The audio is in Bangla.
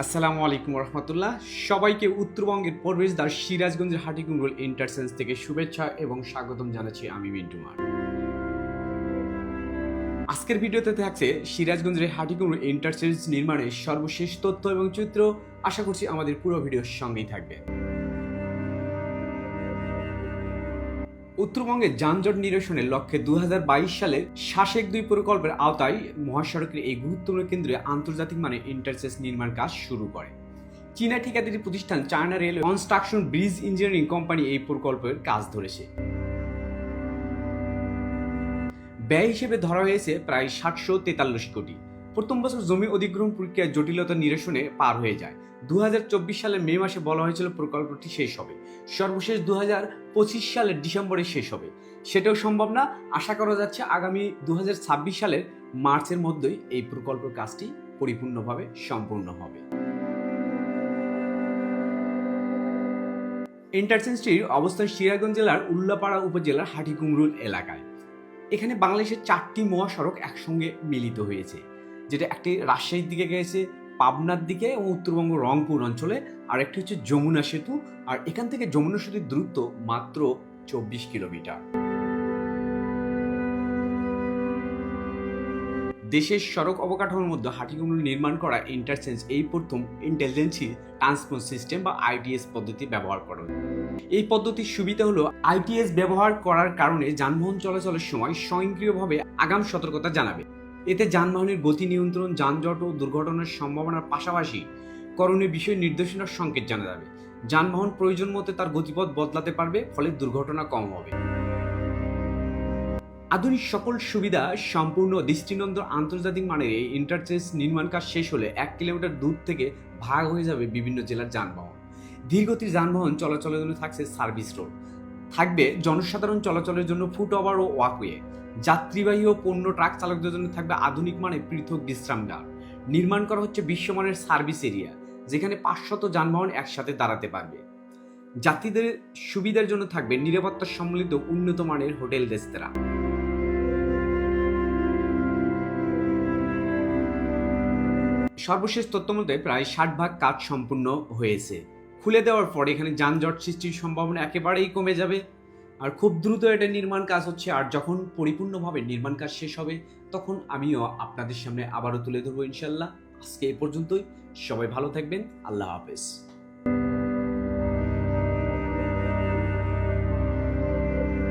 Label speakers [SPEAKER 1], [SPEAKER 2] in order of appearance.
[SPEAKER 1] আসসালামু আলাইকুম রহমতুল্লাহ। সবাইকে উত্তরবঙ্গের প্রবেশদ্বার সিরাজগঞ্জের হাটিকুমরুল ইন্টারচেঞ্জ থেকে শুভেচ্ছা এবং স্বাগতম জানাচ্ছি আমি মিন্টুমার। আজকের ভিডিওতে থাকছে সিরাজগঞ্জের হাটিকুমরুল ইন্টারচেঞ্জ নির্মাণের সর্বশেষ তথ্য এবং চিত্র। আশা করছি আমাদের পুরো ভিডিওর সঙ্গেই থাকবে। উত্তরবঙ্গের যানজট নিরসনের লক্ষ্যে 2022 সালে শাসেক 2 প্রকল্পের আওতায় মহাসড়কের এই গুরুত্বপূর্ণ কেন্দ্রে আন্তর্জাতিক মানের ইন্টারচেঞ্জ নির্মাণ কাজ শুরু করে। চীনা ঠিকাদারি প্রতিষ্ঠান China rail construction bridge engineering company এই প্রকল্পের কাজ ধরেছে। ব্যয় হিসেবে ধরা হয়েছে প্রায় 743 কোটি। প্রথম বছর জমি অধিগ্রহণ প্রক্রিয়ার জটিলতা নিরসনে পার হয়ে যায়। 2024 সালের মে মাসে বলা হয়েছিল প্রকল্পটি শেষ হবে, সর্বশেষ 2025 সালের ডিসেম্বরে শেষ হবে। সেটাও সম্ভব না। আশা করা যাচ্ছে আগামী 2026 সালের মার্চের মধ্যেই এই প্রকল্পের কাজটি পরিপূর্ণভাবে সম্পূর্ণ হবে। ইন্টারচেঞ্জটির অবস্থান সিরাজগঞ্জ জেলার উল্লাপাড়া উপজেলার হাটিকুমরুল এলাকায়। এখানে বাংলাদেশের 4টি মহাসড়ক একসঙ্গে মিলিত হয়েছে, যেটা একটি রাজশাহীর দিকে গেছে, পাবনার দিকে এবং উত্তরবঙ্গ রংপুর অঞ্চলে, আর একটি হচ্ছে যমুনা সেতু। আর এখান থেকে যমুনা সেতুর দূরত্ব মাত্র 24 কিলোমিটার। দেশের সড়ক অবকাঠামোর মধ্যে হাটিকুমরুল নির্মাণ করা ইন্টারচেঞ্জ এই প্রথম ইন্টেলিজেন্সি ট্রান্সপোর্ট সিস্টেম বা আইটিএস পদ্ধতি ব্যবহার করে। এই পদ্ধতির সুবিধা হলো আইটিএস ব্যবহার করার কারণে যানবাহন চলাচলের সময় স্বয়ংক্রিয়ভাবে আগাম সতর্কতা জানাবে। এতে যানবাহনের গতি নিয়ন্ত্রণ, যানজট ও দুর্ঘটনার সম্ভাবনার পাশাপাশি করণীয় বিষয় নির্দেশনার সংকেত জানা যাবে। যানবাহন প্রয়োজন মতো তার গতিপথ বদলাতে পারবে, ফলে দুর্ঘটনা কম হবে। আধুনিক সকল সুবিধা সম্পূর্ণ দৃষ্টিনন্দন আন্তর্জাতিক মানের এই ইন্টারচেঞ্জ নির্মাণ কাজ শেষ হলে 1 কিলোমিটার দূর থেকে ভাগ হয়ে যাবে বিভিন্ন জেলার যানবাহন। ধীরগতির যানবাহন চলাচলের জন্য থাকছে সার্ভিস রোড, থাকবে জনসাধারণ চলাচলের জন্য ফুটওভার ও ওয়াকওয়ে, যাত্রীবাহী ও পণ্য ট্রাক চালকদের জন্য থাকবে আধুনিক মানের পৃথক বিশ্রামগার। নির্মাণ করা হচ্ছে বিশ্বমানের সার্ভিস এরিয়া, যেখানে 500 যানবাহন একসাথে দাঁড়াতে পারবে। যাত্রীদের সুবিধার জন্য থাকবে নিরাপত্তা সম্মিলিত উন্নত মানের হোটেল রেস্তোরাঁ। সর্বশেষ তথ্য মতে প্রায় 60% কাজ সম্পূর্ণ হয়েছে। খুলে দেওয়ার পর এখানে যানজট সৃষ্টির সম্ভাবনা একেবারেই কমে যাবে। আর খুব দ্রুত এটা নির্মাণ কাজ হচ্ছে। আর যখন পরিপূর্ণভাবে নির্মাণ কাজ শেষ হবে, তখন আমিও আপনাদের সামনে আবারও তুলে ধরবো ইনশাল্লাহ। আজকে এ পর্যন্তই। সবাই ভালো থাকবেন। আল্লাহ হাফেজ।